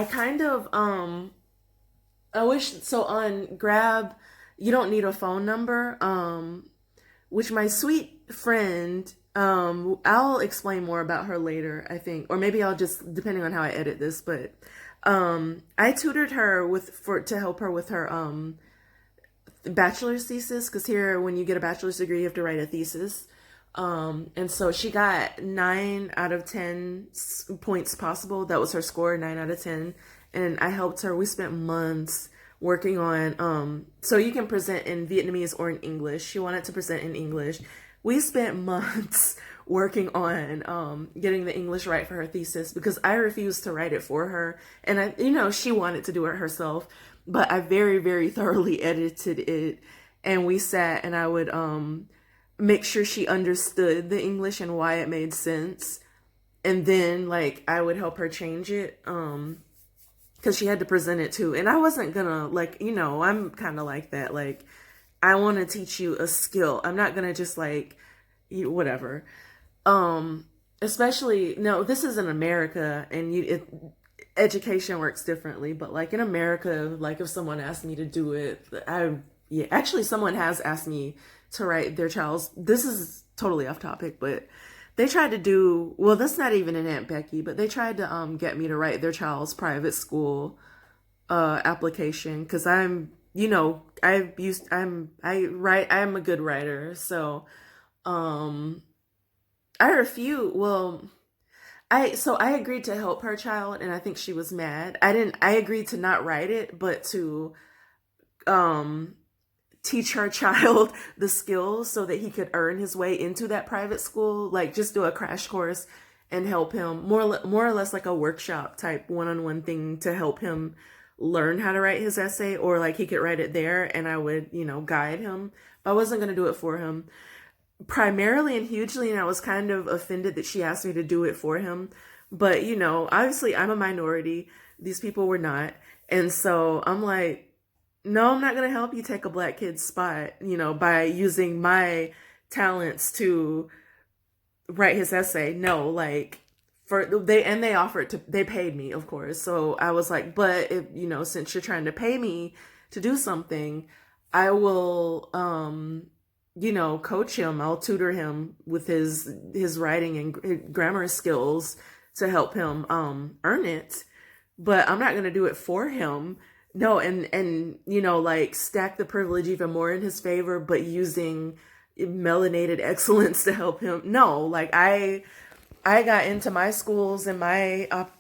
I kind of I wish so on Grab you don't need a phone number. Which my sweet friend, I'll explain more about her later, I think, or maybe I'll just depending on how I edit this, but I tutored her with for to help her with her bachelor's thesis because here when you get a bachelor's degree you have to write a thesis. And so she got 9 out of 10 points possible. That was her score, 9 out of 10. And I helped her. We spent months working on, so you can present in Vietnamese or in English. She wanted to present in English. We spent months working on getting the English right for her thesis because I refused to write it for her. And she wanted to do it herself, but I very, very thoroughly edited it. And we sat and I would make sure she understood the English and why it made sense. And then like I would help her change it because she had to present it too. And I wasn't gonna I'm kind of like that. Like I want to teach you a skill. I'm not gonna just whatever. Especially no, this is in America and education works differently. But like in America, like if someone asked me to do it, yeah, actually someone has asked me to write their child's, this is totally off topic, but they tried to do, well, that's not even an Aunt Becky, but they tried to get me to write their child's private school application because I'm a good writer. So I refuse, well, I agreed to help her child and I think she was mad. I agreed to not write it, but to um teach her child the skills so that he could earn his way into that private school, like just do a crash course and help him more or less like a workshop type one-on-one thing to help him learn how to write his essay, or like he could write it there and I would guide him, but I wasn't going to do it for him primarily and hugely. And I was kind of offended that she asked me to do it for him, but obviously I'm a minority, these people were not, and so I'm like, no, I'm not going to help you take a black kid's spot, by using my talents to write his essay. No, like they offered to, they paid me, of course. So I was like, but if, since you're trying to pay me to do something, I will, coach him. I'll tutor him with his writing and grammar skills to help him, earn it. But I'm not going to do it for him. No, and like stack the privilege even more in his favor, but using melanated excellence to help him. No, like I got into my schools and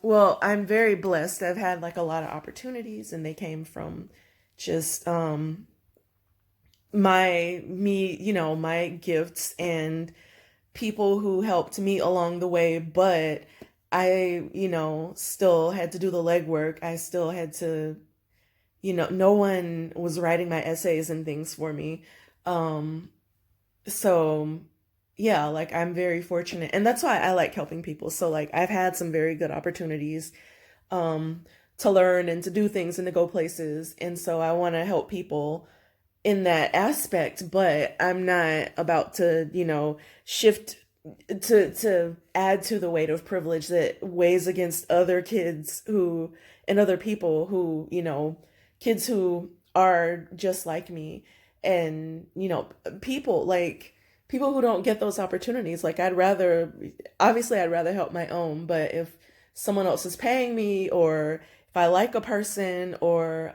well, I'm very blessed. I've had like a lot of opportunities and they came from just my gifts and people who helped me along the way, but I, still had to do the legwork. I still had to, no one was writing my essays and things for me. Um, so yeah, like I'm very fortunate. And that's why I like helping people. So like I've had some very good opportunities um to learn and to do things and to go places. And so I want to help people in that aspect, but I'm not about to, shift to add to the weight of privilege that weighs against other kids who and other people who, kids who are just like me, and people who don't get those opportunities. Like I'd rather help my own, but if someone else is paying me, or if I like a person, or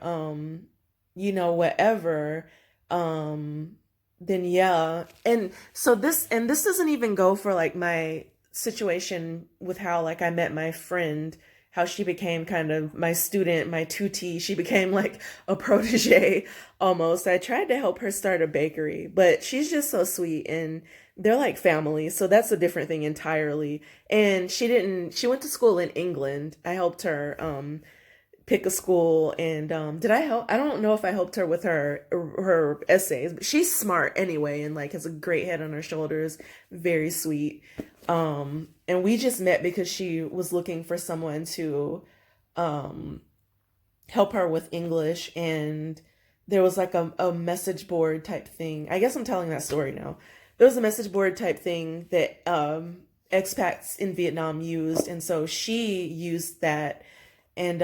whatever, um then yeah. And this doesn't even go for like my situation with how like I met my friend, how she became kind of my student, my tutee. She became like a protege almost. I tried to help her start a bakery, but she's just so sweet and they're like family. So that's a different thing entirely. And she went to school in England. I helped her pick a school, and did I help? I don't know if I helped her with her essays, but she's smart anyway and like has a great head on her shoulders, very sweet. And we just met because she was looking for someone to um help her with English, and there was like a message board type thing. I guess I'm telling that story now. There was a message board type thing that expats in Vietnam used, and so she used that, And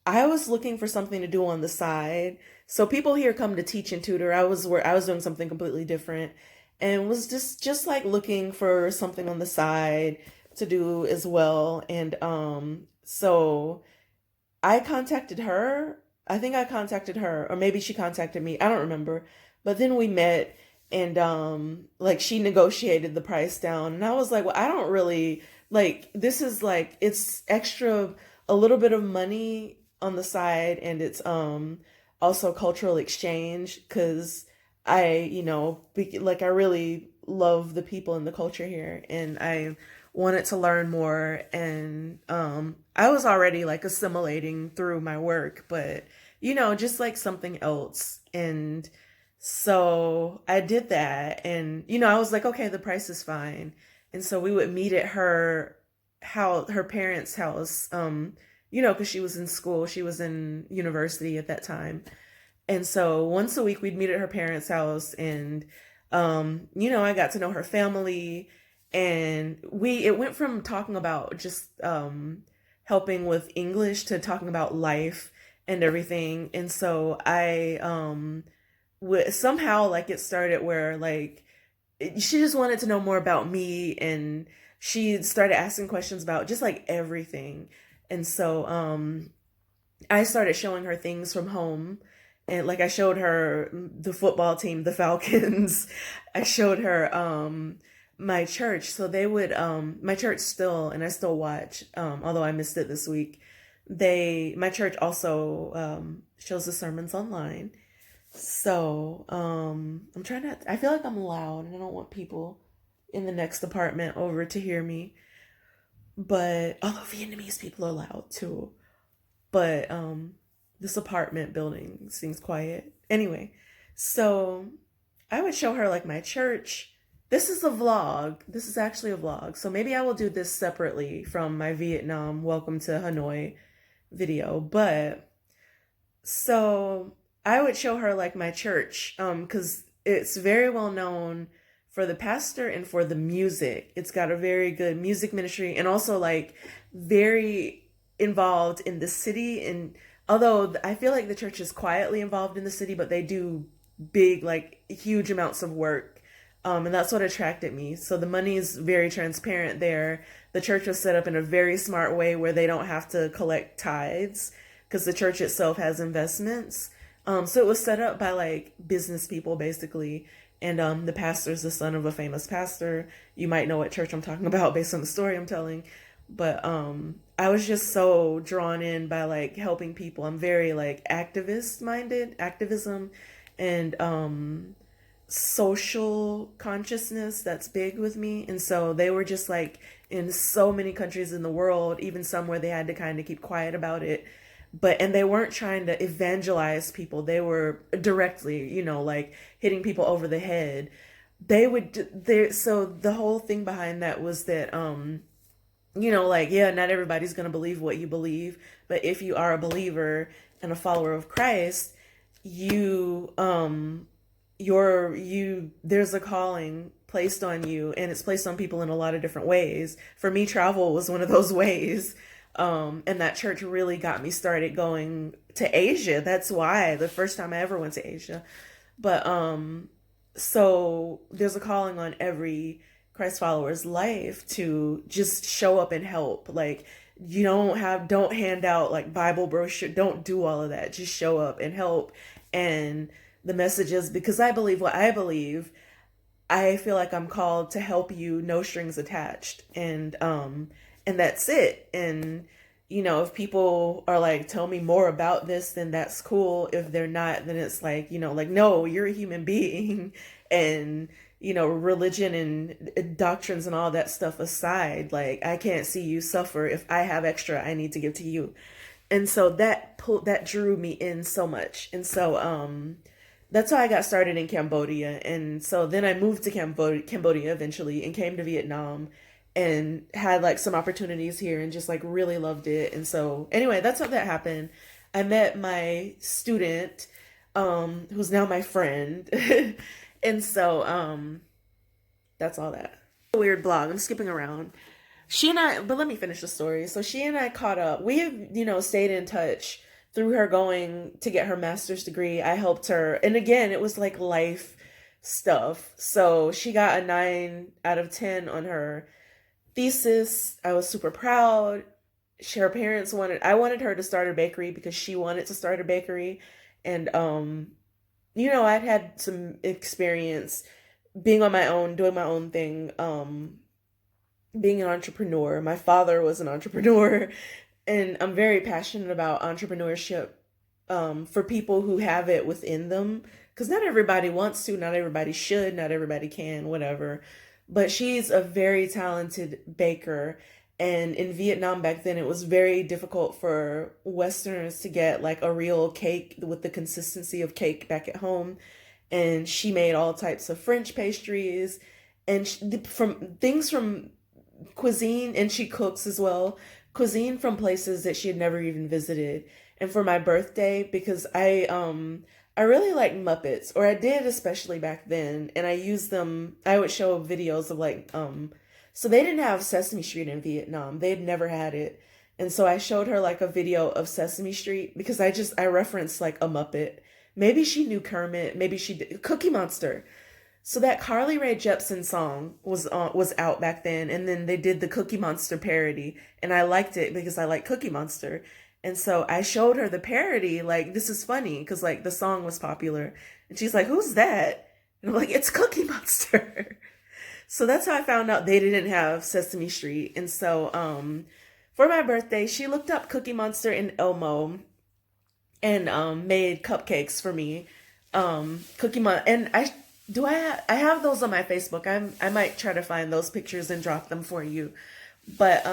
I was looking for something to do on the side. So people here come to teach and tutor. I was doing something completely different, and was just like looking for something on the side to do as well. And so I contacted her. I think I contacted her, or maybe she contacted me. I don't remember. But then we met, and like she negotiated the price down, and I was like, well, I don't really like, this is like, it's extra, a little bit of money on the side, and it's also cultural exchange, because like I really love the people and the culture here, and I wanted to learn more. And I was already like assimilating through my work, but just like something else. And so I did that, and I was like, okay, the price is fine. And so we would meet at her parents' house, because she was in school, she was in university at that time. And so once a week we'd meet at her parents' house, and I got to know her family. And it went from talking about just helping with English to talking about life and everything. And so I somehow, like, it started where, like, she just wanted to know more about me, and she started asking questions about just like everything. And so I started showing her things from home. And like I showed her the football team, the Falcons. I showed her my church. So they would my church still, and I still watch, although I missed it this week. My church also shows the sermons online. So I'm trying to, I feel like I'm loud, and I don't want people in the next apartment over to hear me. But although Vietnamese people are loud too. But this apartment building seems quiet. Anyway, so I would show her like my church. This is a vlog. This is actually a vlog. So maybe I will do this separately from my Vietnam Welcome to Hanoi video. But so I would show her like my church, because it's very well known for the pastor and for the music. It's got a very good music ministry, and also like very involved in the city. And although I feel like the church is quietly involved in the city, but they do big, like huge amounts of work. And that's what attracted me. So the money is very transparent there. The church was set up in a very smart way where they don't have to collect tithes, because the church itself has investments. So it was set up by like business people basically. And the pastor is the son of a famous pastor. You might know what church I'm talking about based on the story I'm telling. But I was just so drawn in by like helping people. I'm very like activist minded, activism, and social consciousness, that's big with me. And so they were just like in so many countries in the world, even some where they had to kind of keep quiet about it. And they weren't trying to evangelize people. They were directly, like hitting people over the head. So the whole thing behind that was that, like, yeah, not everybody's going to believe what you believe, but if you are a believer and a follower of Christ, you, there's a calling placed on you, and it's placed on people in a lot of different ways. For me, travel was one of those ways. And that church really got me started going to Asia. That's why the first time I ever went to Asia. But so there's a calling on every Christ follower's life to just show up and help. Like, you don't hand out like Bible brochure, don't do all of that. Just show up and help. And the message is, because I believe what I believe, I feel like I'm called to help you, no strings attached. And that's it. And if people are like, tell me more about this, then that's cool. If they're not, then it's like, like, no, you're a human being. And religion and doctrines and all that stuff aside, like, I can't see you suffer. If I have extra, I need to give to you. And so that drew me in so much. And so that's how I got started in Cambodia. And so then I moved to Cambodia eventually, and came to Vietnam, and had like some opportunities here, and just like really loved it. And so anyway, that's how that happened. I met my student, who's now my friend. And so that's all that. Weird blog. I'm skipping around. she and I, but let me finish the story. So she and I caught up. We have, stayed in touch through her going to get her master's degree. I helped her. And again, it was like life stuff. So she got a 9 out of 10 on her thesis. I was super proud. Her parents I wanted her to start a bakery because she wanted to start a bakery. And, I'd had some experience being on my own, doing my own thing, being an entrepreneur. My father was an entrepreneur, and I'm very passionate about entrepreneurship for people who have it within them. Because not everybody wants to, not everybody should, not everybody can, whatever. But she's a very talented baker. And in Vietnam back then, it was very difficult for Westerners to get like a real cake with the consistency of cake back at home. And she made all types of French pastries and from things from cuisine, and she cooks as well, cuisine from places that she had never even visited. And for my birthday, because I really like Muppets, or I did, especially back then, and I used them. I would show videos of like so they didn't have Sesame Street in Vietnam. They had never had it. And so I showed her like a video of Sesame Street because I referenced like a Muppet. Maybe she knew Kermit, maybe she did Cookie Monster. So that Carly Rae Jepsen song was out back then, and then they did the Cookie Monster parody, and I liked it because I like Cookie Monster. And so I showed her the parody, like, this is funny because like the song was popular, and she's like, "Who's that?" And I'm like, "It's Cookie Monster." So that's how I found out they didn't have Sesame Street. And so for my birthday, she looked up Cookie Monster and Elmo and made cupcakes for me. Cookie Monster, and I have those on my Facebook. I might try to find those pictures and drop them for you. But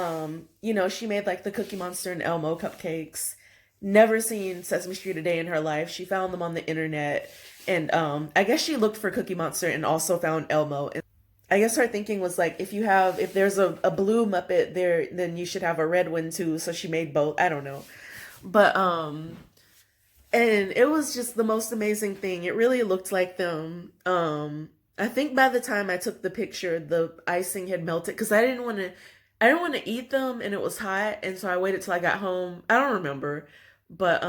she made like the Cookie Monster and Elmo cupcakes. Never seen Sesame Street a day in her life. She found them on the internet, and I guess she looked for Cookie Monster and also found Elmo. And I guess her thinking was like, if there's a blue Muppet there, then you should have a red one too. So she made both. I don't know, but and it was just the most amazing thing. It really looked like them. I think by the time I took the picture, the icing had melted because I didn't want to eat them and it was hot, and so I waited till I got home. I don't remember, but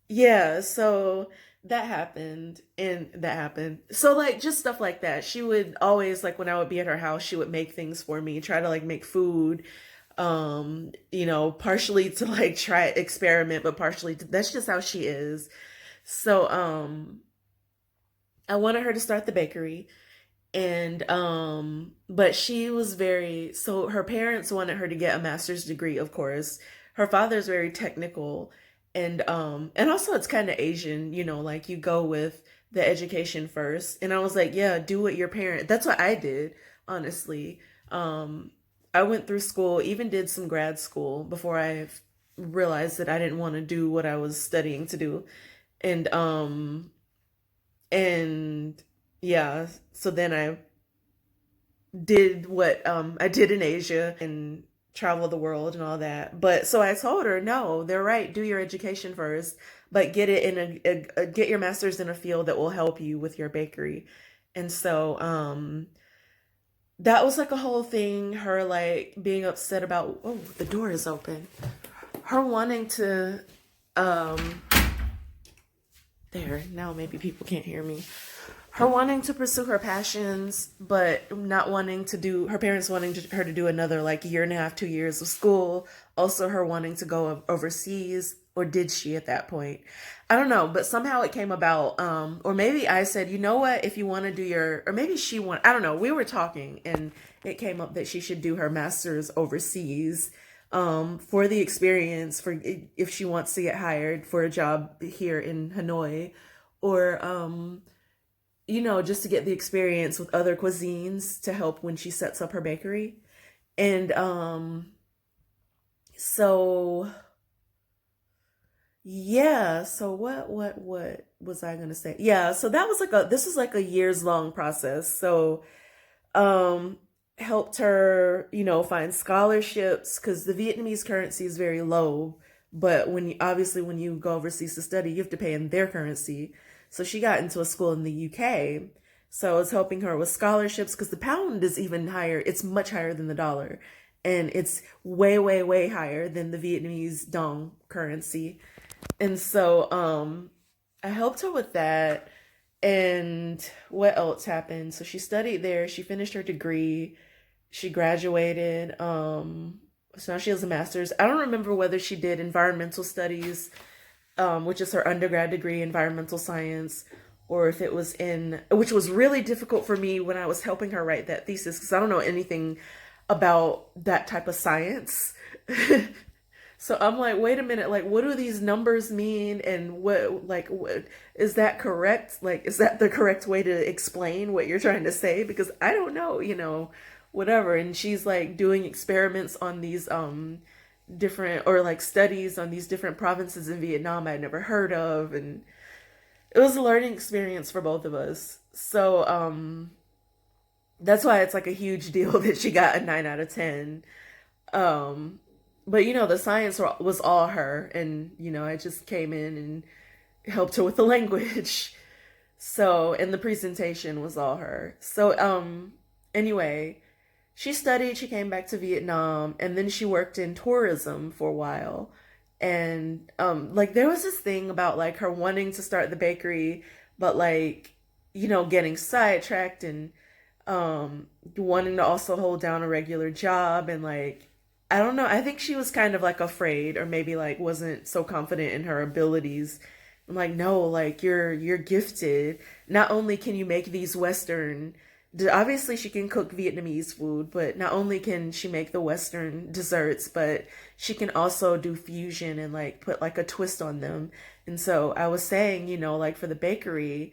yeah, so that happened and that happened. So like just stuff like that. She would always, like, when I would be at her house, she would make things for me, try to like make food, partially to like try experiment, but partially that's just how she is. So I wanted her to start the bakery, and but she was so her parents wanted her to get a master's degree, of course. Her father's very technical, and also it's kind of Asian, like you go with the education first. And I was like, yeah, do what your parent. That's what I did, honestly. I went through school, even did some grad school before I realized that I didn't want to do what I was studying to do. And yeah, so then I did what I did in Asia and travel the world and all that. But so I told her, no, they're right. Do your education first, but get it in get your master's in a field that will help you with your bakery. And so that was like a whole thing. Her like being upset about, oh, the door is open. Her wanting to there, now maybe people can't hear me. Her wanting to pursue her passions, but not wanting to do, her parents wanting her to do another like year and a half, 2 years of school. Also her wanting to go overseas, or did she at that point? I don't know, but somehow it came about. Or maybe I said, you know what, if you want to do or maybe I don't know. We were talking and it came up that she should do her master's overseas, for the experience, for if she wants to get hired for a job here in Hanoi, or, just to get the experience with other cuisines to help when she sets up her bakery. And so yeah, so what was I gonna say? Yeah, so that was this was like a years long process. So um helped her, find scholarships because the Vietnamese currency is very low, but obviously when you go overseas to study, you have to pay in their currency. So she got into a school in the UK, So I was helping her with scholarships because the pound is even higher. It's much higher than the dollar. And it's way, way, way higher than the Vietnamese dong currency. And so I helped her with that. And what else happened? So she studied there, she finished her degree, she graduated. So now she has a master's. I don't remember whether she did environmental studies, which is her undergrad degree, environmental science, or if it was in, which was really difficult for me when I was helping her write that thesis, because I don't know anything about that type of science. So I'm like, wait a minute, like, what do these numbers mean? And what is that correct? Like, is that the correct way to explain what you're trying to say? Because I don't know, whatever. And she's like doing experiments on these, different, or like studies on these different provinces in Vietnam I'd never heard of. And it was a learning experience for both of us. So, that's why it's like a huge deal that she got a 9 out of 10. Um, but the science was all her, and I just came in and helped her with the language. So, and the presentation was all her. So, anyway, she studied, she came back to Vietnam, and then she worked in tourism for a while. And like there was this thing about like her wanting to start the bakery, but like, getting sidetracked and wanting to also hold down a regular job. And like, I don't know, I think she was kind of like afraid, or maybe like wasn't so confident in her abilities. I'm like, no, like you're gifted. Not only can you make these Western, obviously she can cook Vietnamese food, but not only can she make the Western desserts, but she can also do fusion and like put like a twist on them. And so I was saying, like for the bakery,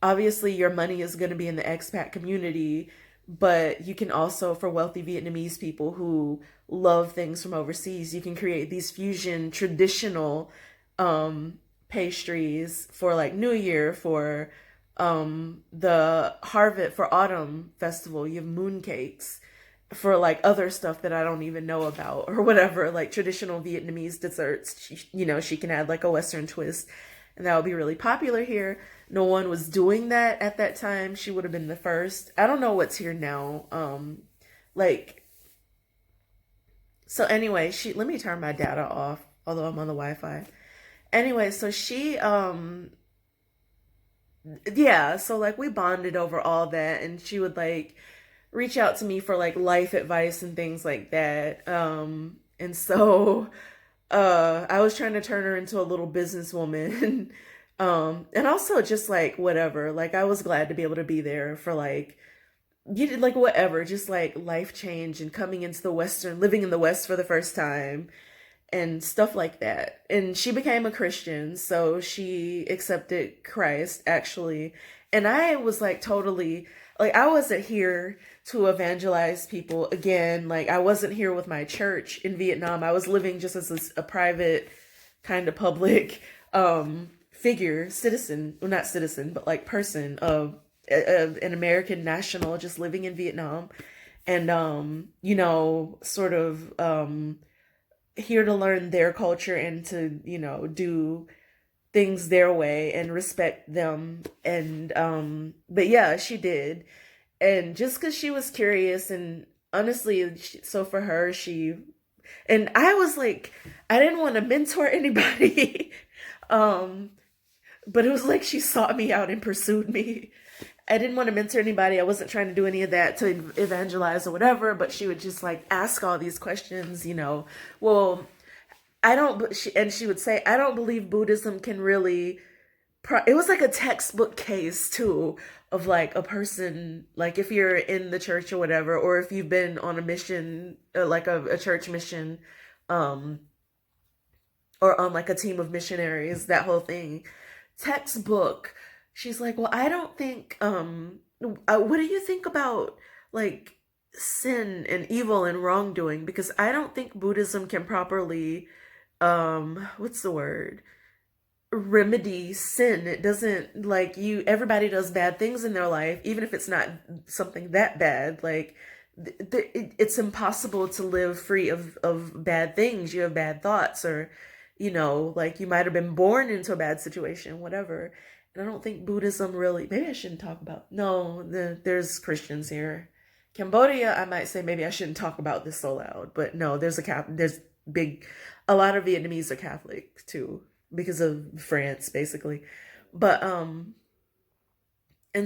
obviously your money is going to be in the expat community, but you can also, for wealthy Vietnamese people who love things from overseas, you can create these fusion traditional pastries for like New Year, for the Harvest, for Autumn Festival. You have moon cakes, for like other stuff that I don't even know about or whatever, like traditional Vietnamese desserts. She can add like a Western twist, and that would be really popular here. No one was doing that at that time. She would have been the first. I don't know what's here now. Like, so anyway, let me turn my data off, although I'm on the Wi-Fi. Anyway, so yeah, so like we bonded over all that, and she would like reach out to me for like life advice and things like that. And so I was trying to turn her into a little businesswoman. And also just like whatever, like I was glad to be able to be there for like, you did like whatever, just like life change and coming into the Western, living in the West for the first time and stuff like that. And she became a Christian, so she accepted Christ actually. And I was like totally, like I wasn't here to evangelize people again. Like I wasn't here with my church in Vietnam. I was living just as a private kind of public figure, citizen, well not citizen, but like person of an American national just living in Vietnam. And sort of here to learn their culture and to, do things their way and respect them. And but yeah, she did. And just because she was curious, and honestly, so for her, and I was like, I didn't want to mentor anybody. But it was like she sought me out and pursued me. I didn't want to mentor anybody. I wasn't trying to do any of that to evangelize or whatever, but she would just like ask all these questions, well, and she would say, I don't believe Buddhism can really, it was like a textbook case too, of like a person, like if you're in the church or whatever, or if you've been on a mission, like a church mission, or on like a team of missionaries, that whole thing, textbook. She's like, well, I don't think, what do you think about like sin and evil and wrongdoing? Because I don't think Buddhism can properly, what's the word? Remedy sin. It doesn't, like, everybody does bad things in their life, even if it's not something that bad. Like, it's impossible to live free of bad things. You have bad thoughts, or, like you might have been born into a bad situation, whatever. And I don't think Buddhism really, maybe I shouldn't talk about, no, there's Christians here. Cambodia, I might say maybe I shouldn't talk about this so loud, but no, there's big, a lot of Vietnamese are Catholic too, because of France, basically. But, and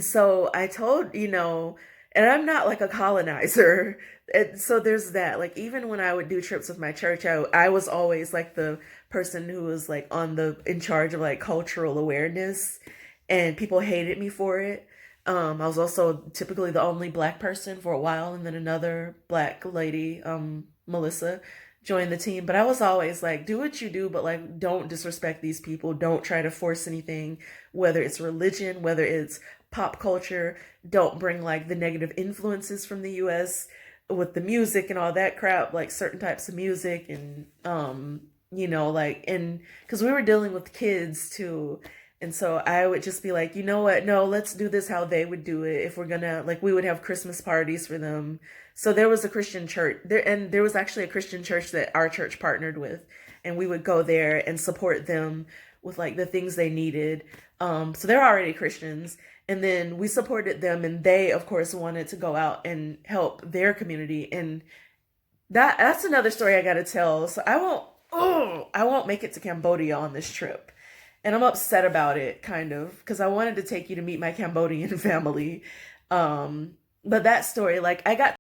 so I told, and I'm not like a colonizer. And so there's that. Like, even when I would do trips with my church, I was always like the person who was like in charge of like cultural awareness, and people hated me for it. I was also typically the only black person for a while, and then another black lady, Melissa, joined the team. But I was always like, do what you do, but like, don't disrespect these people. Don't try to force anything, whether it's religion, whether it's pop culture. Don't bring like the negative influences from the US with the music and all that crap, like certain types of music, and like, and because we were dealing with kids too. And so I would just be like, you know what? No, let's do this how they would do it. If we're gonna, like, we would have Christmas parties for them. So there was a Christian church there, and there was actually a Christian church that our church partnered with, and we would go there and support them with like the things they needed. So they're already Christians, and then we supported them, and they, of course, wanted to go out and help their community, and that's another story I got to tell. So I won't make it to Cambodia on this trip. And I'm upset about it, kind of, because I wanted to take you to meet my Cambodian family. But that story, like, I got